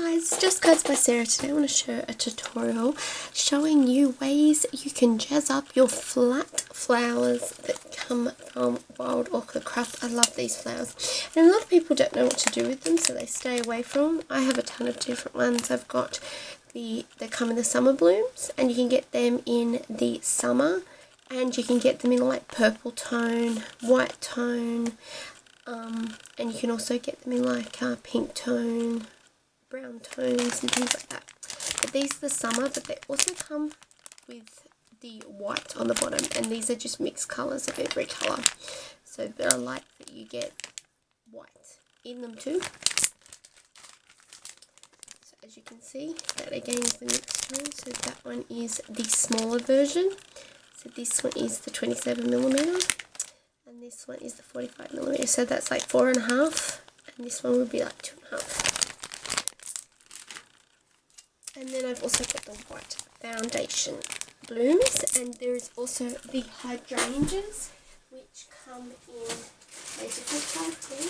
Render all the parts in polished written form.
guys, Just Guides by Sarah. Today I want to show a tutorial showing you ways you can jazz up your flat flowers that come from Wild Orchid Craft. I love these flowers and a lot of people don't know what to do with them, so they stay away from them. I have a ton of different ones. I've got they come in the summer blooms, and you can get them in the summer, and you can get them in like purple tone, white tone, and you can also get them in like pink tone, brown tones and things like that. But these are the summer, but they also come with the white on the bottom, and these are just mixed colours of every colour. So but I like that you get white in them too. So as you can see, that again is the mixed tone. So that one is the smaller version. So this one is the 27mm, and this one is the 45mm. So that's like 4.5, and this one would be like 2.5. And then I've also got the white foundation blooms, and there is also the hydrangeas, which come in a different type too.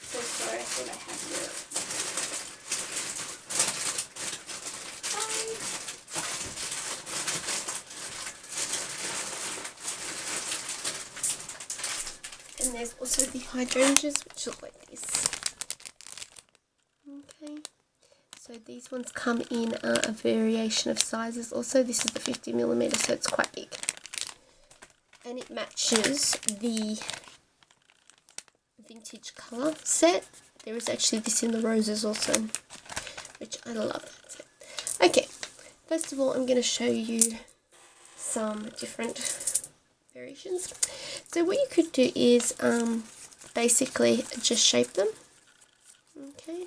So sorry, I thought I had the and there's also the hydrangeas, which look like this. Okay. So these ones come in a variation of sizes. Also, this is the 50mm, so it's quite big. And it matches the vintage colour set. There is actually this in the roses also, which I love that set. Okay, first of all, I'm going to show you some different variations. So what you could do is basically just shape them. Okay.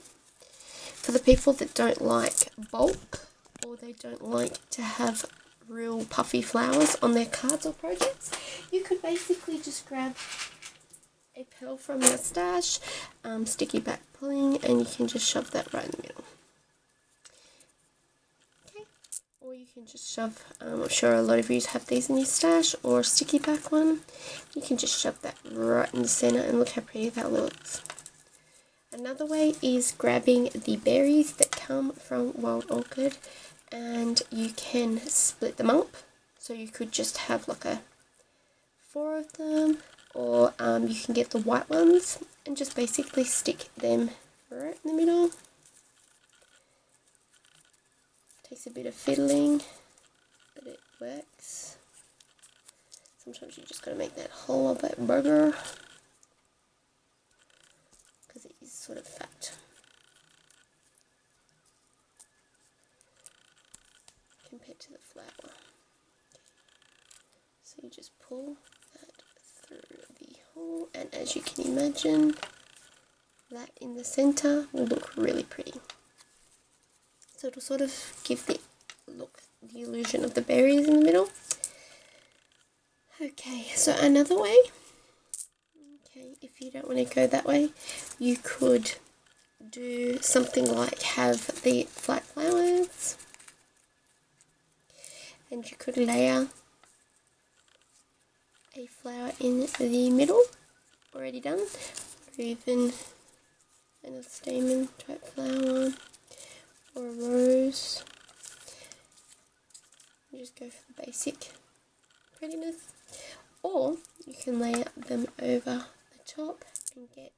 For the people that don't like bulk, or they don't like to have real puffy flowers on their cards or projects, you could basically just grab a petal from your stash, sticky back pulling, and you can just shove that right in the middle. Okay, or you can just shove, I'm sure a lot of you have these in your stash, or a sticky back one. You can just shove that right in the center, and look how pretty that looks. Another way is grabbing the berries that come from Wild Orchid, and you can split them up. So you could just have like 4 of them, or you can get the white ones and just basically stick them right in the middle. Takes a bit of fiddling, but it works. Sometimes you just got to make that hole a bit bigger, because it is sort of fat compared to the flower. So you just pull that through the hole, and as you can imagine, that in the center will look really pretty. So it'll sort of give the illusion of the berries in the middle. Okay, so another way, if you don't want to go that way, you could do something like have the flat flowers, and you could layer a flower in the middle already done, or even a stamen type flower or a rose. You just go for the basic prettiness, or you can layer them over top and get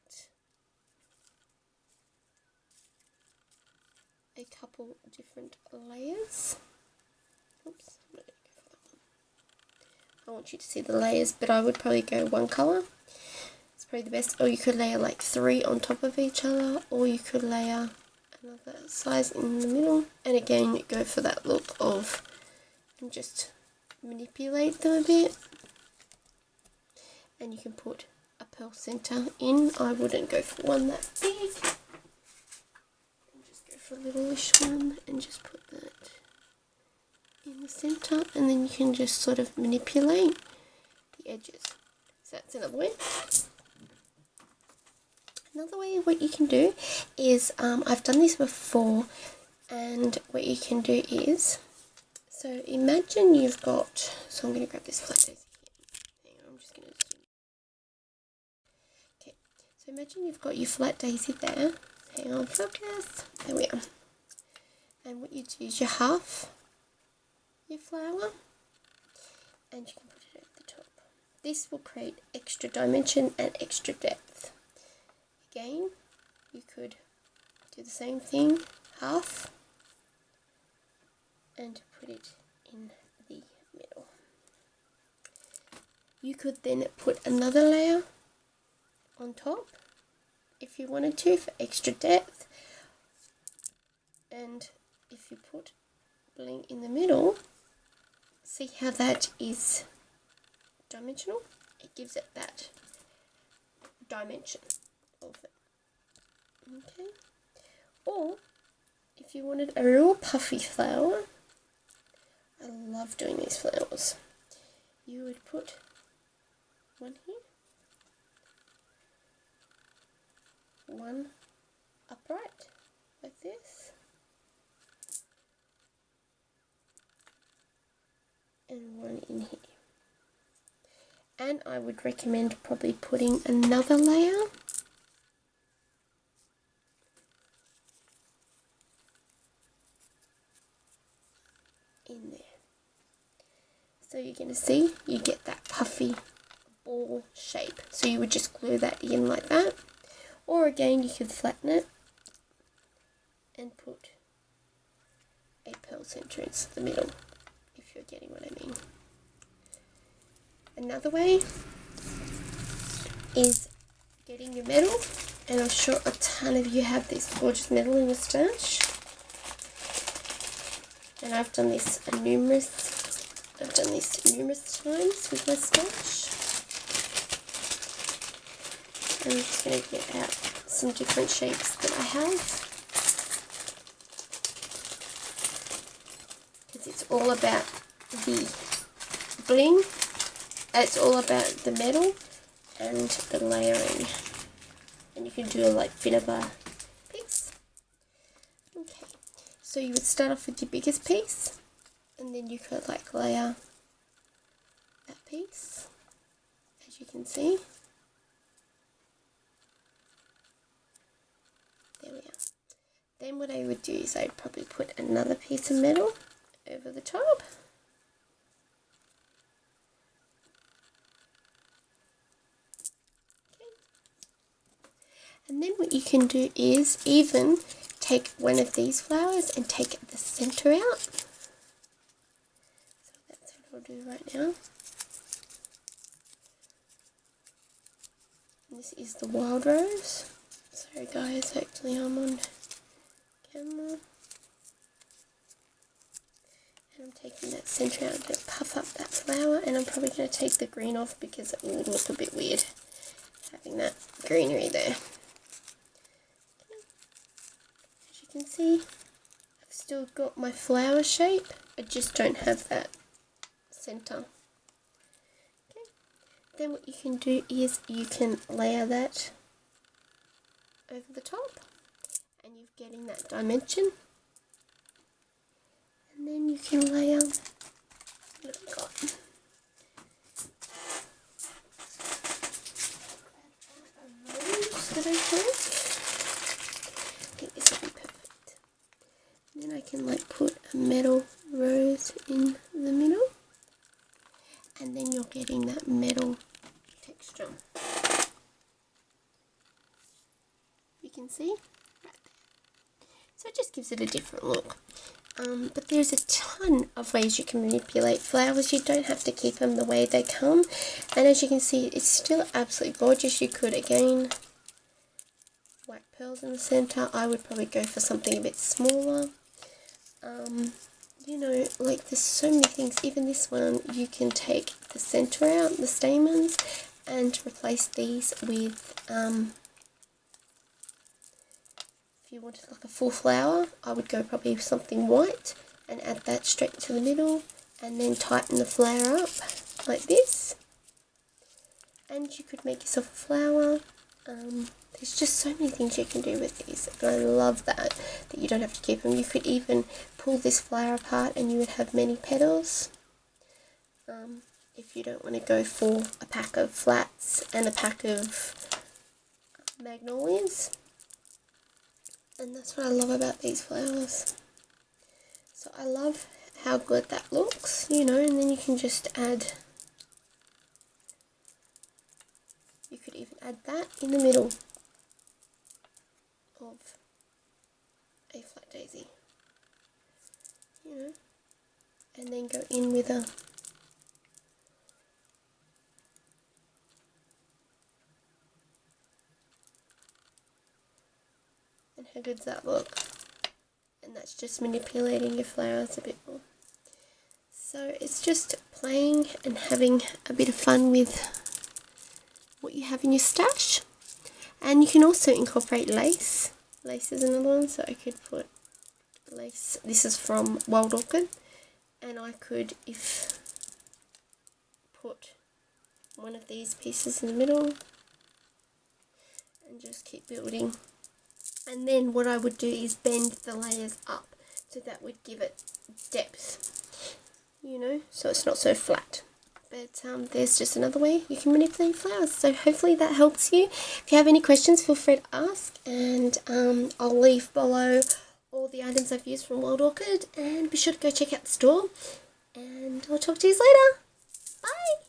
a couple different layers. Oops, I'm not going to go for that one. I want you to see the layers, but I would probably go one colour. It's probably the best. Or you could layer like 3 on top of each other, or you could layer another size in the middle. And again, you go for that look of, and just manipulate them a bit. And you can put a pearl center in. I wouldn't go for one that big. Just go for a littleish one and just put that in the center, and then you can just sort of manipulate the edges. So that's another way. Another way what you can do is, I've done this before, and what you can do is, so imagine you've got, so I'm going to grab this flat daisy here. Hang on, I'm just going to zoom. Okay, so imagine you've got your flat daisy there, Hang on, focus. There we are. And what you do is you half your flower and you can put it at the top. This will create extra dimension and extra depth. Again, you could do the same thing, half, and put it in the middle. You could then put another layer on top if you wanted to for extra depth, and if you put bling in the middle, see how that is dimensional? It gives it that dimension of it. Okay. Or if you wanted a real puffy flower, I love doing these flowers, you would put one here, one upright like this, and one in here. And I would recommend probably putting another layer in there. So you're going to see you get that puffy ball shape. So you would just glue that in like that. Or again, you could flatten it and put a pearl center into the middle, if you're getting what I mean. Another way is getting your metal, and I'm sure a ton of you have this gorgeous metal in your stash. And I've done this numerous times with my stash. I'm just going to get out some different shapes that I have, because it's all about the bling, it's all about the metal and the layering, and you can do a like bit of a piece. Okay, so you would start off with your biggest piece, and then you could like layer that piece, as you can see. There we are. Then what I would do is I'd probably put another piece of metal over the top. Okay. And then what you can do is even take one of these flowers and take the center out. So that's what I'll do right now. And this is the wild rose. Sorry guys, actually I'm on camera. And I'm taking that center out. I'm going to puff up that flower, and I'm probably going to take the green off because it would look a bit weird having that greenery there. Okay. As you can see, I've still got my flower shape, I just don't have that center. Okay. Then what you can do is you can layer that over the top, and you're getting that dimension. And then you can layer, what have I got? A rose that I think. I think this will be perfect. And then I can like put a metal rose in the middle, and then you're getting that metal texture. You can see right there. So it just gives it a different look. But there's a ton of ways you can manipulate flowers. You don't have to keep them the way they come. And as you can see, it's still absolutely gorgeous. You could, again, white pearls in the center. I would probably go for something a bit smaller. You know, like there's so many things. Even this one, you can take the center out, the stamens, and replace these with, if you wanted like a full flower, I would go probably with something white and add that straight to the middle, and then tighten the flower up like this. And you could make yourself a flower. There's just so many things you can do with these, and I love that you don't have to keep them. You could even pull this flower apart and you would have many petals. If you don't want to go for a pack of flats and a pack of magnolias. And that's what I love about these flowers. So I love how good that looks, you know, and then you can just add, you could even add that in the middle of a flat daisy, you know, and then go in with a and how good does that look? And that's just manipulating your flowers a bit more. So it's just playing and having a bit of fun with what you have in your stash. And you can also incorporate lace. Lace is another one, so I could put lace. This is from Wild Orchid, and I could put one of these pieces in the middle and just keep building. And then what I would do is bend the layers up, so that would give it depth, you know, so it's not so flat. But there's just another way you can manipulate flowers. So hopefully that helps you. If you have any questions, feel free to ask, and I'll leave below all the items I've used from Wild Orchid, and be sure to go check out the store, and I'll talk to you later. Bye!